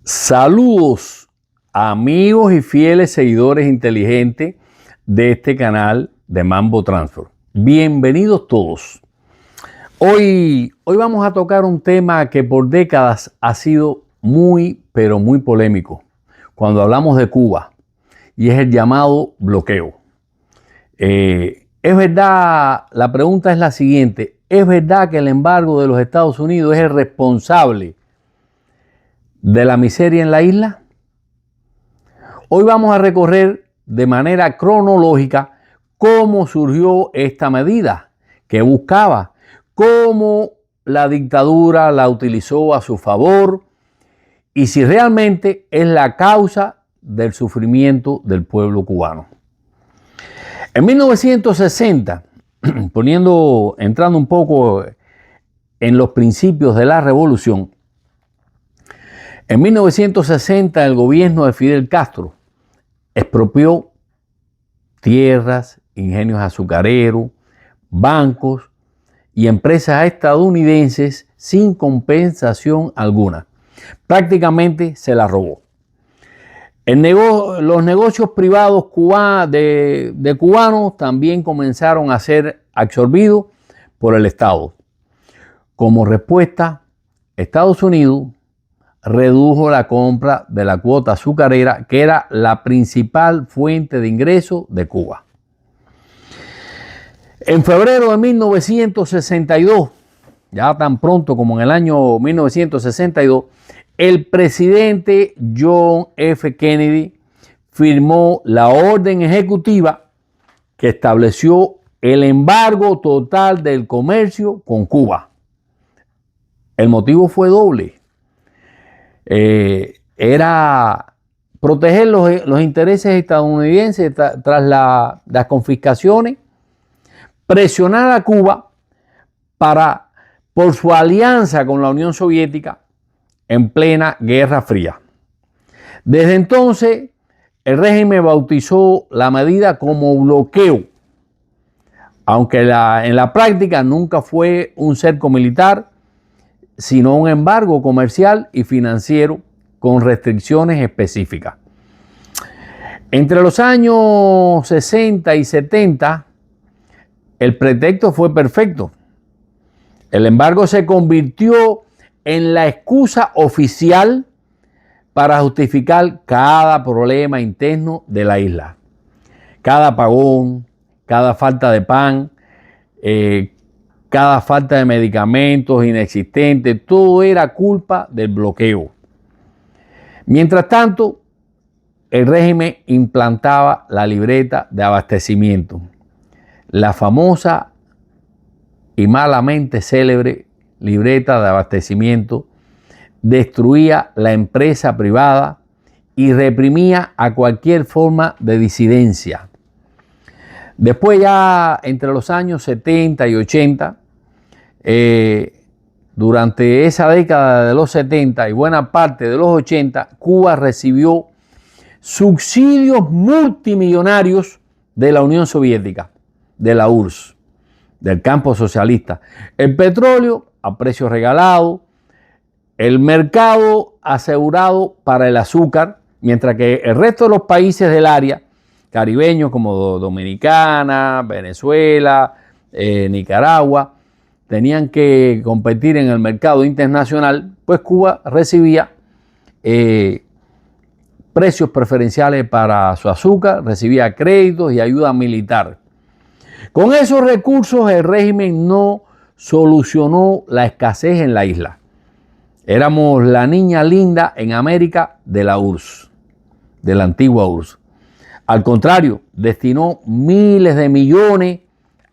Saludos, amigos y fieles seguidores inteligentes de este canal de Mambo Transfer. Bienvenidos todos. Hoy vamos a tocar un tema que por décadas ha sido pero muy polémico cuando hablamos de Cuba, y es el llamado bloqueo. Es verdad, la pregunta es la siguiente: ¿es verdad que el embargo de los Estados Unidos es el responsable de la miseria en la isla? Hoy vamos a recorrer de manera cronológica cómo surgió esta medida que buscaba, cómo la dictadura la utilizó a su favor y si realmente es la causa del sufrimiento del pueblo cubano. En 1960, entrando un poco en los principios de la revolución, en 1960 el gobierno de Fidel Castro expropió tierras, ingenios azucareros, bancos y empresas estadounidenses sin compensación alguna. Prácticamente se las robó. Los negocios privados de cubanos también comenzaron a ser absorbidos por el Estado. Como respuesta, Estados Unidos redujo la compra de la cuota azucarera, que era la principal fuente de ingreso de Cuba. En febrero de 1962, ya tan pronto como en el año 1962, el presidente John F. Kennedy firmó la orden ejecutiva que estableció el embargo total del comercio con Cuba. El motivo fue doble. Era proteger los intereses estadounidenses tras las confiscaciones, presionar a Cuba por su alianza con la Unión Soviética en plena Guerra Fría. Desde entonces, el régimen bautizó la medida como bloqueo, aunque en la práctica nunca fue un cerco militar, sino un embargo comercial y financiero con restricciones específicas. Entre los años 60 y 70, el pretexto fue perfecto. El embargo se convirtió en la excusa oficial para justificar cada problema interno de la isla. Cada apagón, cada falta de pan, cada falta de medicamentos inexistentes, todo era culpa del bloqueo. Mientras tanto, el régimen implantaba la libreta de abastecimiento, la famosa y malamente célebre libreta de abastecimiento. Destruía la empresa privada y reprimía a cualquier forma de disidencia. Después, ya entre los años 70 y 80, durante esa década de los 70 y buena parte de los 80, Cuba recibió subsidios multimillonarios de la Unión Soviética, de la URSS, del campo socialista. El petróleo a precio regalado, el mercado asegurado para el azúcar, mientras que el resto de los países del área, caribeños como Dominicana, Venezuela, Nicaragua, tenían que competir en el mercado internacional, pues Cuba recibía precios preferenciales para su azúcar, recibía créditos y ayuda militar. Con esos recursos el régimen no solucionó la escasez en la isla. Éramos la niña linda en América de la URSS, de la antigua URSS. Al contrario, destinó miles de millones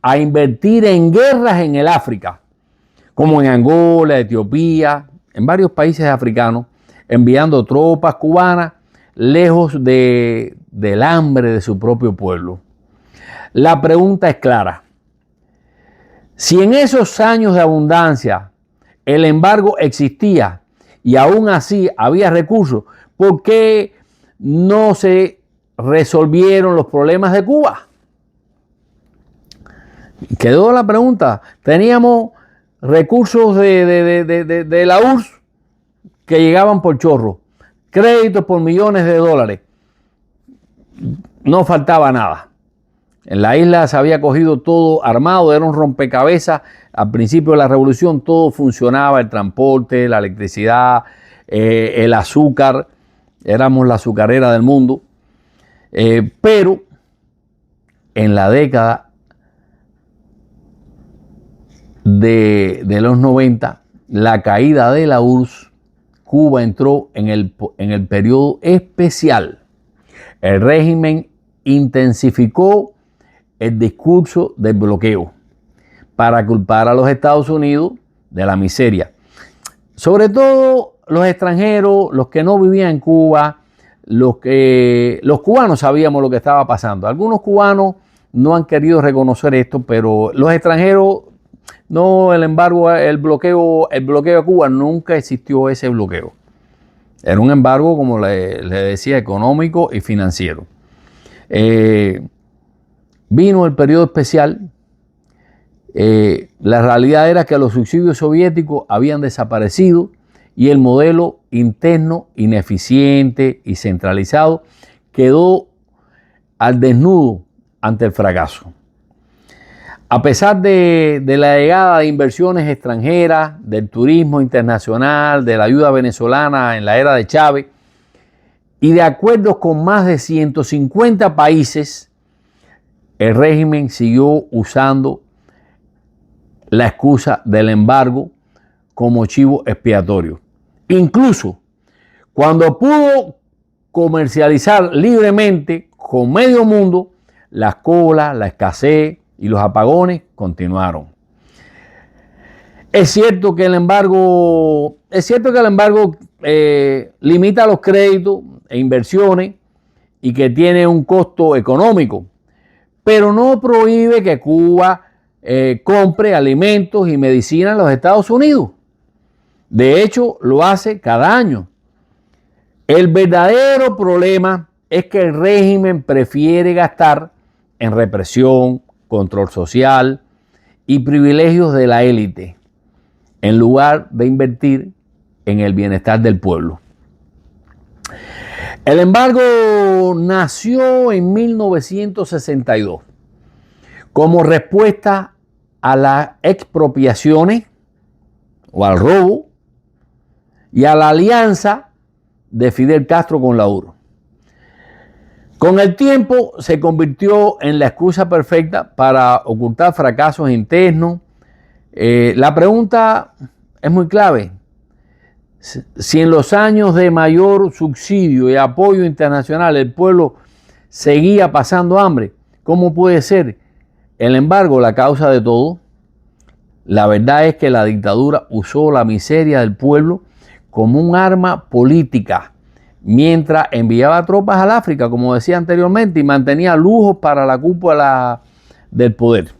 a invertir en guerras en el África, como en Angola, Etiopía, en varios países africanos, enviando tropas cubanas lejos del hambre de su propio pueblo. La pregunta es clara: si en esos años de abundancia el embargo existía y aún así había recursos, ¿por qué no se resolvieron los problemas de Cuba? Quedó la pregunta. Teníamos recursos de la URSS que llegaban por chorro. créditos por millones de dólares. No faltaba nada. En la isla se había cogido todo armado, era un rompecabezas. Al principio de la revolución todo funcionaba, el transporte, la electricidad, el azúcar. Éramos la azucarera del mundo. Pero en la década de los 90, la caída de la URSS, Cuba entró en el periodo especial. El régimen intensificó el discurso del bloqueo para culpar a los Estados Unidos de la miseria. Sobre todo los extranjeros, los que no vivían en Cuba, los cubanos sabíamos lo que estaba pasando. Algunos cubanos no han querido reconocer esto, pero los extranjeros, no, el embargo, el bloqueo a Cuba, nunca existió ese bloqueo. Era un embargo, como le decía, económico y financiero. Vino el periodo especial. La realidad era que los subsidios soviéticos habían desaparecido y el modelo interno, ineficiente y centralizado, quedó al desnudo ante el fracaso. A pesar de la llegada de inversiones extranjeras, del turismo internacional, de la ayuda venezolana en la era de Chávez y de acuerdos con más de 150 países, el régimen siguió usando la excusa del embargo como chivo expiatorio. Incluso cuando pudo comercializar libremente con medio mundo, las colas, la escasez y los apagones continuaron. Es cierto que el embargo limita los créditos e inversiones y que tiene un costo económico, pero no prohíbe que Cuba compre alimentos y medicina en los Estados Unidos. De hecho, lo hace cada año. El verdadero problema es que el régimen prefiere gastar en represión, control social y privilegios de la élite, en lugar de invertir en el bienestar del pueblo. El embargo nació en 1962 como respuesta a las expropiaciones o al robo y a la alianza de Fidel Castro con la URSS. Con el tiempo se convirtió en la excusa perfecta para ocultar fracasos internos. La pregunta es muy clave. Si en los años de mayor subsidio y apoyo internacional el pueblo seguía pasando hambre, ¿cómo puede ser el embargo la causa de todo? La verdad es que la dictadura usó la miseria del pueblo como un arma política, mientras enviaba tropas al África, como decía anteriormente, y mantenía lujos para la cúpula del poder.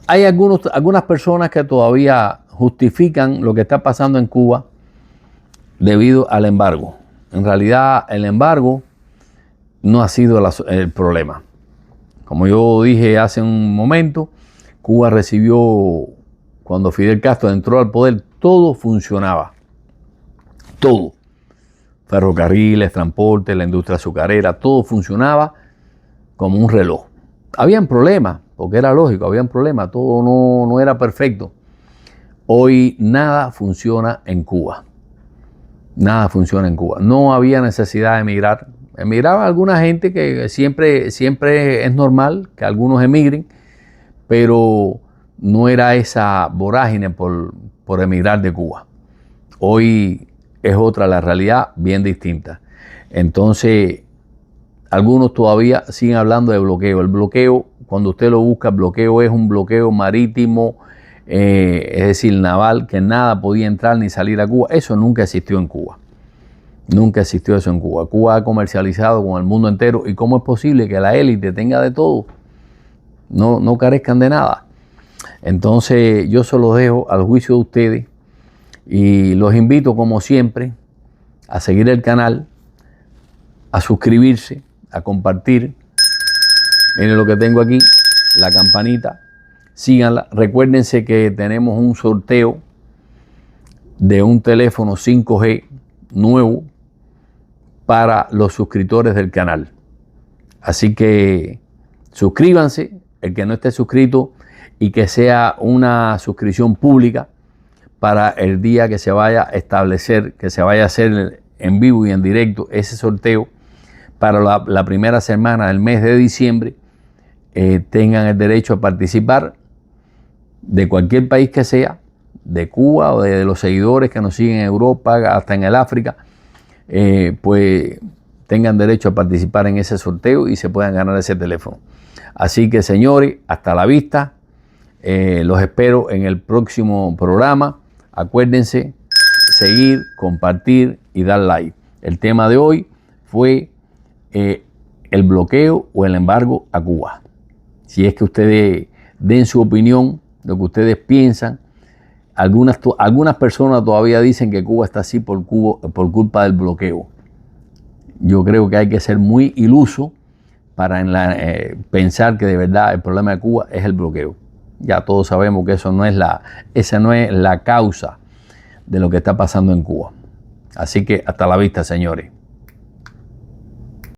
Hay algunas personas que todavía justifican lo que está pasando en Cuba debido al embargo. En realidad, el embargo no ha sido el problema. Como yo dije hace un momento, Cuba recibió, cuando Fidel Castro entró al poder, todo funcionaba. Todo. Ferrocarriles, transporte, la industria azucarera, todo funcionaba como un reloj. Habían problemas, porque era lógico, habían problemas, todo no era perfecto. Hoy nada funciona en Cuba. Nada funciona en Cuba. No había necesidad de emigrar. Emigraba alguna gente, que siempre es normal que algunos emigren, pero no era esa vorágine por emigrar de Cuba. Hoy es otra la realidad, bien distinta. Entonces, algunos todavía siguen hablando de bloqueo. El bloqueo, cuando usted lo busca, el bloqueo es un bloqueo marítimo, es decir, naval, que nada podía entrar ni salir a Cuba. Eso nunca existió en Cuba. Nunca existió eso en Cuba. Cuba ha comercializado con el mundo entero. ¿Y cómo es posible que la élite tenga de todo? No carezcan de nada. Entonces yo se los dejo al juicio de ustedes y los invito, como siempre, a seguir el canal, a suscribirse, a compartir. Miren lo que tengo aquí, la campanita. síganla. Recuérdense que tenemos un sorteo de un teléfono 5G nuevo para los suscriptores del canal. Así que suscríbanse, el que no esté suscrito, y que sea una suscripción pública para el día que se vaya a establecer, que se vaya a hacer en vivo y en directo ese sorteo para la primera semana del mes de diciembre. Tengan el derecho a participar de cualquier país que sea, de Cuba o de los seguidores que nos siguen en Europa, hasta en el África, pues tengan derecho a participar en ese sorteo y se puedan ganar ese teléfono. Así que, señores, hasta la vista. Los espero en el próximo programa. Acuérdense seguir, compartir y dar like. El tema de hoy fue el bloqueo o el embargo a Cuba. Si es que ustedes den su opinión, lo que ustedes piensan. Algunas personas todavía dicen que Cuba está así por culpa del bloqueo. Yo creo que hay que ser muy iluso para pensar que de verdad el problema de Cuba es el bloqueo. Ya todos sabemos que esa no es la causa de lo que está pasando en Cuba. Así que hasta la vista, señores.